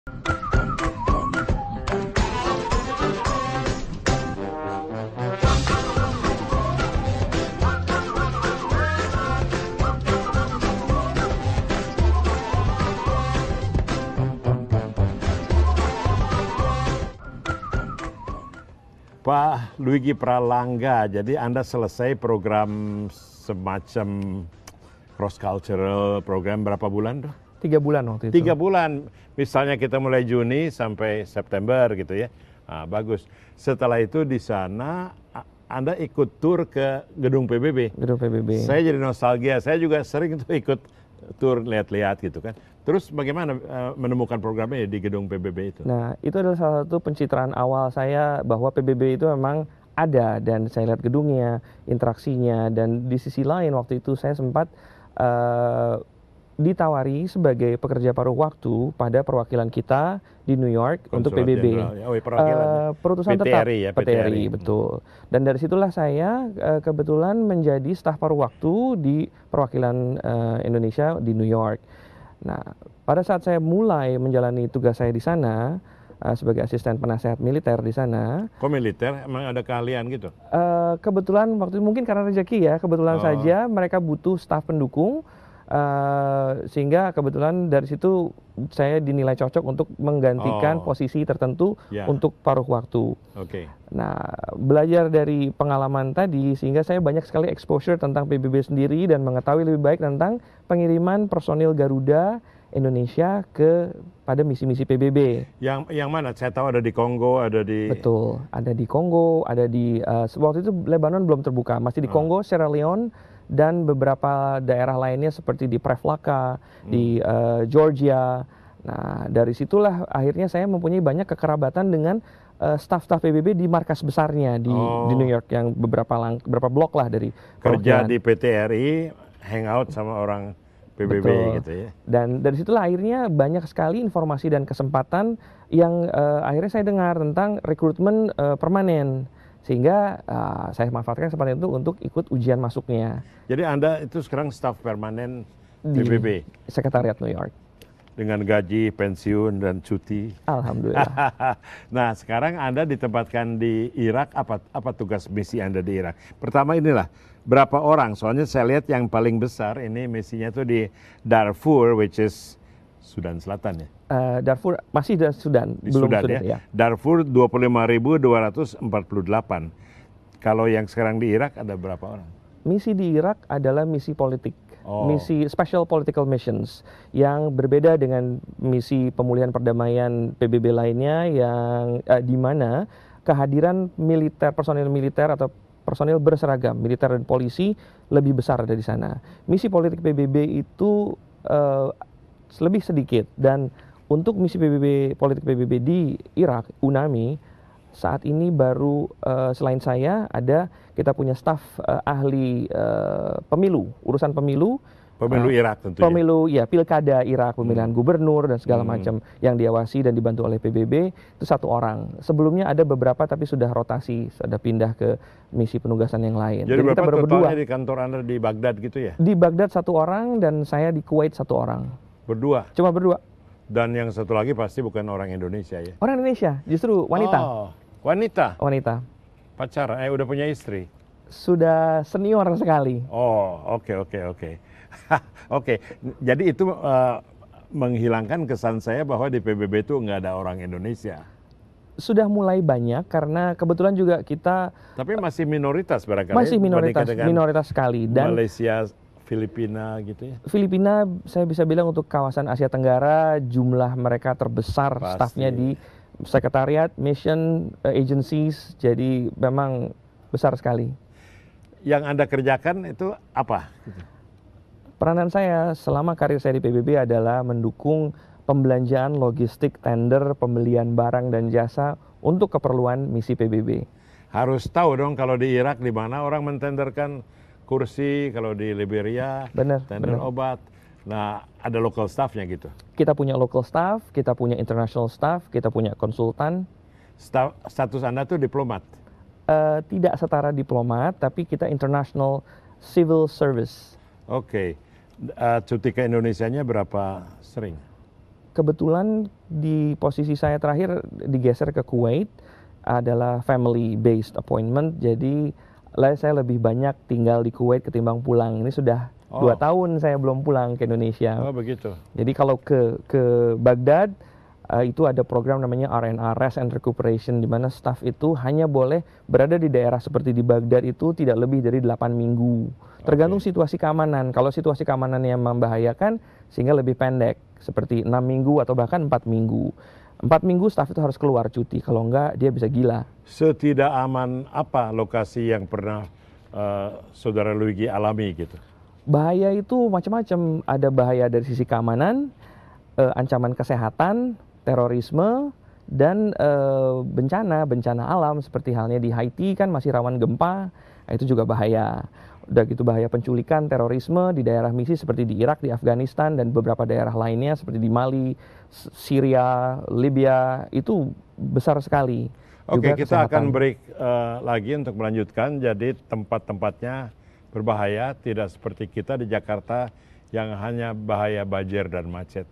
Pak Luigi Pralangga, jadi Anda selesai program semacam cross cultural program berapa bulan tuh? 3 bulan waktu itu. 3 bulan, misalnya kita mulai Juni sampai September gitu ya. Nah, bagus. Setelah itu di sana Anda ikut tur ke gedung PBB. Gedung PBB. Saya jadi nostalgia, saya juga sering tuh ikut tur lihat-lihat gitu kan. Terus bagaimana menemukan programnya di gedung PBB itu? Nah, itu adalah salah satu pencitraan awal saya bahwa PBB itu memang ada, dan saya lihat gedungnya, interaksinya, dan di sisi lain waktu itu saya sempat ditawari sebagai pekerja paruh waktu pada perwakilan kita di New York untuk PBB. Perutusan tetap ya, PTRI, betul. Dan dari situlah saya kebetulan menjadi staf paruh waktu di perwakilan Indonesia di New York. Nah, pada saat saya mulai menjalani tugas saya di sana sebagai asisten penasehat militer di sana. Kok militer? Emang ada keahlian gitu? Kebetulan waktu itu mungkin karena rezeki ya, kebetulan saja mereka butuh staf pendukung. Sehingga kebetulan dari situ saya dinilai cocok untuk menggantikan posisi tertentu untuk paruh waktu. Nah, belajar dari pengalaman tadi sehingga saya banyak sekali exposure tentang PBB sendiri dan mengetahui lebih baik tentang pengiriman personil Garuda Indonesia pada misi-misi PBB. Yang mana? Saya tahu ada di Kongo, ada di... Betul, ada di Kongo, ada di... waktu itu Lebanon belum terbuka, masih di Kongo, Sierra Leone, dan beberapa daerah lainnya seperti di Prevlaka, di Georgia. Nah, dari situlah akhirnya saya mempunyai banyak kekerabatan dengan staf-staf PBB di markas besarnya di New York, yang beberapa blok lah dari kerja di PTRI, hangout sama orang PBB. Betul. Gitu ya. Dan dari situlah akhirnya banyak sekali informasi dan kesempatan yang akhirnya saya dengar tentang rekrutmen permanen. Sehingga saya manfaatkan kesempatan itu untuk ikut ujian masuknya. Jadi Anda itu sekarang staf permanen PBB? Di Sekretariat New York. Dengan gaji, pensiun, dan cuti? Alhamdulillah. Nah, sekarang Anda ditempatkan di Irak, apa tugas misi Anda di Irak? Pertama inilah, berapa orang? Soalnya saya lihat yang paling besar ini misinya itu di Darfur, which is Sudan Selatan ya? Darfur masih di Sudan, belum Sudan ya. Darfur 25.248. Kalau yang sekarang di Irak ada berapa orang? Misi di Irak adalah misi politik, misi Special Political Missions, yang berbeda dengan misi pemulihan perdamaian PBB lainnya, yang di mana kehadiran personil militer atau personil berseragam, militer dan polisi lebih besar ada di sana. Misi politik PBB itu lebih sedikit, dan untuk misi politik PBB di Irak, UNAMI, saat ini baru selain saya kita punya staf ahli pemilu, urusan pemilu. Pemilu Irak tentunya. Pemilu, ya, pilkada Irak, pemilihan gubernur dan segala macam yang diawasi dan dibantu oleh PBB, itu 1 orang. Sebelumnya ada beberapa tapi sudah rotasi, sudah pindah ke misi penugasan yang lain. Jadi berapa totalnya di kantor Anda di Baghdad gitu ya? Di Baghdad 1 orang dan saya di Kuwait 1 orang. Berdua? Cuma berdua. Dan yang satu lagi pasti bukan orang Indonesia ya? Orang Indonesia, justru wanita. Wanita? Wanita. Pacaran, udah punya istri? Sudah senior sekali. Oke. Oke, jadi itu menghilangkan kesan saya bahwa di PBB itu nggak ada orang Indonesia. Sudah mulai banyak karena kebetulan juga kita... Tapi masih minoritas barangkali. Masih minoritas sekali. Dan Malaysia, Filipina gitu ya? Filipina saya bisa bilang untuk kawasan Asia Tenggara jumlah mereka terbesar stafnya di sekretariat, mission, agencies, jadi memang besar sekali. Yang Anda kerjakan itu apa? Peranan saya selama karir saya di PBB adalah mendukung pembelanjaan logistik, tender, pembelian barang dan jasa untuk keperluan misi PBB. Harus tahu dong kalau di Irak di mana orang mentenderkan kursi, kalau di Liberia tender obat. Nah, ada local staff-nya gitu. Kita punya local staff, kita punya international staff, kita punya konsultan. Status Anda tuh diplomat? Tidak setara diplomat, tapi kita international civil service. Oke. Cuti ke Indonesianya berapa sering? Kebetulan di posisi saya terakhir digeser ke Kuwait adalah family based appointment. Jadi saya lebih banyak tinggal di Kuwait ketimbang pulang. Ini sudah 2 tahun saya belum pulang ke Indonesia. Oh begitu. Jadi kalau ke Baghdad itu ada program namanya R&R, Rest and Recuperation, di mana staff itu hanya boleh berada di daerah seperti di Baghdad itu tidak lebih dari 8 minggu. Tergantung situasi keamanan. Kalau situasi keamanan yang membahayakan sehingga lebih pendek, seperti 6 minggu atau bahkan 4 minggu. 4 minggu staff itu harus keluar cuti, kalau enggak dia bisa gila. Setidak aman apa lokasi yang pernah Saudara Luigi alami gitu? Bahaya itu macam-macam. Ada bahaya dari sisi keamanan, ancaman kesehatan, terorisme, dan bencana alam seperti halnya di Haiti kan masih rawan gempa, itu juga bahaya. Udah gitu bahaya penculikan, terorisme di daerah misi seperti di Irak, di Afghanistan, dan beberapa daerah lainnya seperti di Mali, Syria, Libya, itu besar sekali. Oke, kita akan break lagi untuk melanjutkan. Jadi tempat-tempatnya berbahaya, tidak seperti kita di Jakarta yang hanya bahaya banjir dan macet.